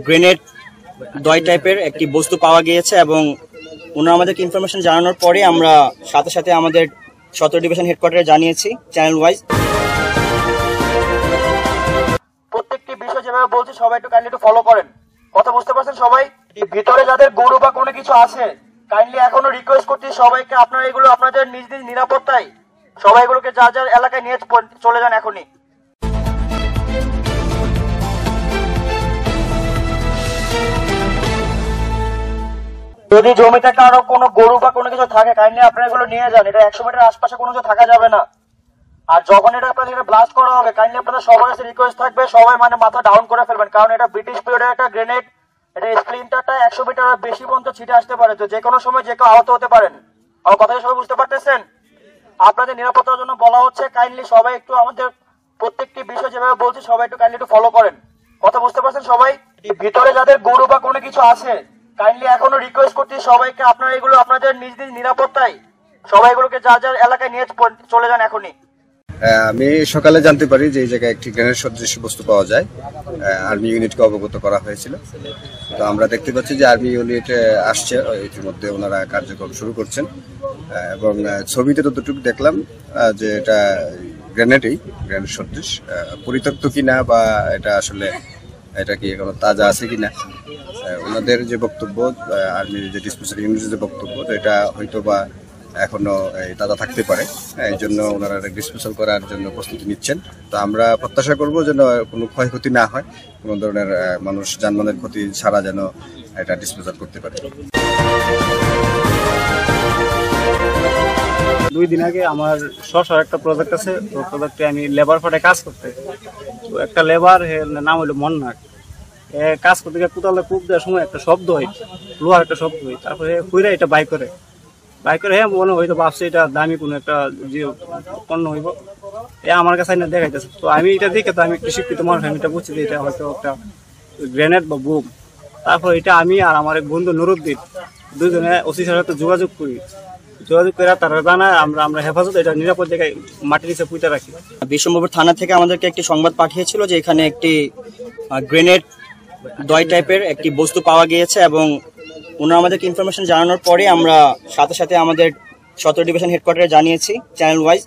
Grenade 2 টাইপের একটি বস্তু পাওয়া গিয়েছে এবং ওনারা আমাদেরকে ইনফরমেশন জানানোর পরে আমরা সাথে সাথে আমাদের 17 ডিভিশন হেডকোয়ার্টারে জানিয়েছি চ্যানেল ওয়াইজ। প্রত্যেকটি বিষয় যেভাবে বলছি সবাই একটু কাইন্ডলি একটু ফলো করেন। কথা বুঝতে পারছেন সবাই? ভিতরে যাদের গরু বা কোনো কিছু আছে কাইন্ডলি এখনো রিকোয়েস্ট করছি সবাইকে, আপনারা এগুলো আপনাদের নিজ নিজ নিরাপত্তায় সবাই এগুলোকে যার যার এলাকায় নিয়ে চলে যান এখনই। যদি জমিতে কারো কোনো গরু বা কোনো কিছু থাকে কাইন্ডলি আপনারা এগুলো নিয়ে যান। এটা 100 মিটার আশপাশে কোনো কিছু থাকা যাবে না। আর যখন এটা আপনাদের ব্লাস্ট করা হবে কাইন্ডলি আপনাদের সবার কাছে রিকোয়েস্ট থাকবে সবাই মাথা ডাউন করে ফেলবেন, কারণ এটা ব্রিটিশ পিরিয়ডের একটা গ্রেনেড। এটা স্প্লিন্টারটা 100 মিটার বেশি পর্যন্ত ছিটে আসতে পারে, তো যে কোনো সময় যে কেউ আহত হতে পারেন। আমার কথা সবাই বুঝতে পারতেছেন? আপনাদের নিরাপত্তার জন্য বলা হচ্ছে কাইন্ডলি সবাই একটু আমাদের প্রত্যেকটি বিষয় যেভাবে বলছি সবাই একটু কাইন্ডলি একটু ফলো করেন। কথা বুঝতে পারছেন সবাই? ভিতরে যাদের গরু বা কোনো কিছু আছে কাইন্ডলি এখনো রিকোয়েস্ট করছি সবাইকে, আপনারা এগুলো আপনাদের নিজ নিজ নিরাপত্তায় সবাই এগুলোকে যার যার এলাকায় নিয়ে চলে যান এখনই। আমি সকালে জানতে পারি যে এই জায়গায় একটি গ্রেনেড সদৃশ বস্তু পাওয়া যায়। আর্মি ইউনিটকে অবগত করা হয়েছিল। তো আমরা দেখতে পাচ্ছি যে আর্মি ইউনিট আসছে, ইতিমধ্যে ওনারা কার্যক্রম শুরু করছেন এবং ছবিতে যতটুকু দেখলাম যে এটা গ্রেনেড সদৃশ, পরিত্যক্ত কিনা বা এটা আসলে এটা কি এখনো তাজা আছে কিনা, ওনাদের যে বক্তব্য, আর্মির যে ডিসপোজাল ইউনিটের যে বক্তব্য, এটা হয়তো বা এখনো তাজা থাকতে পারে। এই জন্য ওনারা ডিসপোজাল করার জন্য প্রস্তুতি নিচ্ছেন। তো আমরা প্রত্যাশা করব যেন কোনো ক্ষয়ক্ষতি না হয়, কোনো ধরনের মানুষ যানবাহনের ক্ষতি ছাড়া যেন এটা ডিসপোজাল করতে পারে। 2 দিন আগে আমার শশার একটা প্রজেক্ট আছে, তো প্রজেক্টে আমি লেবার ফাটে কাজ করতে, তো একটা লেবার নাম হলো মন্নাক, কাজ করতে গিয়ে কোথাও কূপ দেওয়ার সময় একটা শব্দ হয়, লোহার একটা শব্দ হয়। তারপরে কুইরা এটা বাই করে মনে হয়তো ভাবছে এটা দামি কোনো একটা যে পণ্য হইব, আমার কাছে না দেখাইতেছে। তো আমি এটা দেখে, তো আমি একটু শিক্ষিত মানুষ, আমি এটা বুঝছি যে এটা হয়তো একটা গ্রেনেড বা বুম। তারপর এটা আমি আর আমার এক বন্ধু নুরুদ্দিন দুজনে ওসি স্যারের সাথে যোগাযোগ করে তারা জানায় আমরা হেফাজত এটা নিরাপদ জায়গায় মাটির নিচে পুঁতে রাখি। বিশ্বম্ভরপুর থানা থেকে আমাদেরকে একটি সংবাদ পাঠিয়েছিল যে এখানে একটি গ্রেনেড 2 টাইপের একটি বস্তু পাওয়া গিয়েছে এবং ওনারা আমাদেরকে ইনফরমেশন জানানোর পরে আমরা সাথে সাথে আমাদের 17 ডিভিশন হেডকোয়ার্টারে জানিয়েছি চ্যানেল ওয়াইজ,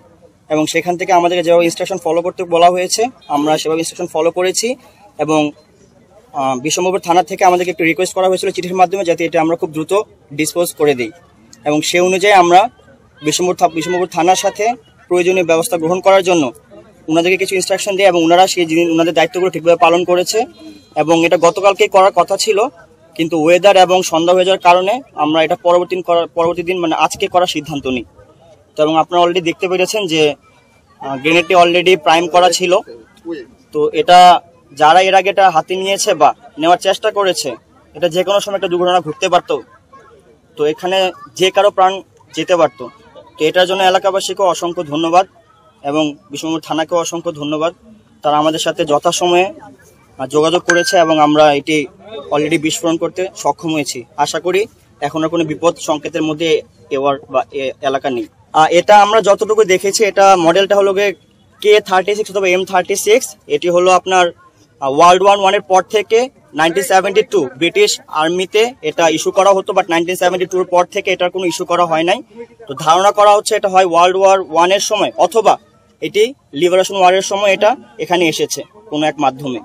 এবং সেখান থেকে আমাদেরকে যেভাবে ইনস্ট্রাকশন ফলো করতে বলা হয়েছে আমরা সেভাবে ইনস্ট্রাকশন ফলো করেছি। এবং বিশ্বম্ভরপুর থানা থেকে আমাদেরকে একটু রিকোয়েস্ট করা হয়েছিল চিঠির মাধ্যমে যাতে এটা আমরা খুব দ্রুত ডিসপোজ করে দিই, এবং সেই অনুযায়ী আমরা বিশ্বম্ভরপুর থানার সাথে প্রয়োজনীয় ব্যবস্থা গ্রহণ করার জন্য ওনাদেরকে কিছু ইনস্ট্রাকশন দিই এবং ওনারা সেই ওনাদের দায়িত্বগুলো ঠিকভাবে পালন করেছে। এবং এটা গতকালকেই করার কথা ছিল, কিন্তু ওয়েদার এবং সন্ধ্যা হয়ে যাওয়ার কারণে আমরা এটা পরবর্তী দিন মানে আজকে করার সিদ্ধান্ত নিই। তো এবং আপনারা অলরেডি দেখতে পেরেছেন যে গ্রেনেডটি অলরেডি প্রাইম করা ছিল। তো এটা যারা এর আগে এটা হাতে নিয়েছে বা নেওয়ার চেষ্টা করেছে, এটা যে কোনো সময় একটা দুর্ঘটনা ঘটতে পারত, তো এখানে যে কারো প্রাণ যেতে পারত। তো এটার জন্য এলাকাবাসীকেও অসংখ্য ধন্যবাদ এবং বিশ্বম্ভরপুর থানাকেও অসংখ্য ধন্যবাদ। তারা আমাদের সাথে যথাসময়ে যোগাযোগ করেছে এবং আমরা এটি অলরেডি বিস্ফোরণ করতে সক্ষম হয়েছি। আশা করি এখন আর কোনো বিপদ সংকেতের মধ্যে এলাকা নেই। এটা আমরা যতটুকু দেখেছি, এটা মডেলটা হলো K36 অথবা M36। এটি হলো আপনার ওয়ার্ল্ড ওয়ার 1 এর পর থেকে 1972 ব্রিটিশ আর্মিতে এটা ইস্যু করা হতো, বাট 1972 এর পর থেকে এটার কোনো ইস্যু করা হয় নাই। তো ধারণা করা হচ্ছে এটা হয় ওয়ার্ল্ড ওয়ার 1 এর সময় অথবা এটি লিবারেশন ওয়ারের সময় এটা এখানে এসেছে কোনো এক মাধ্যমে।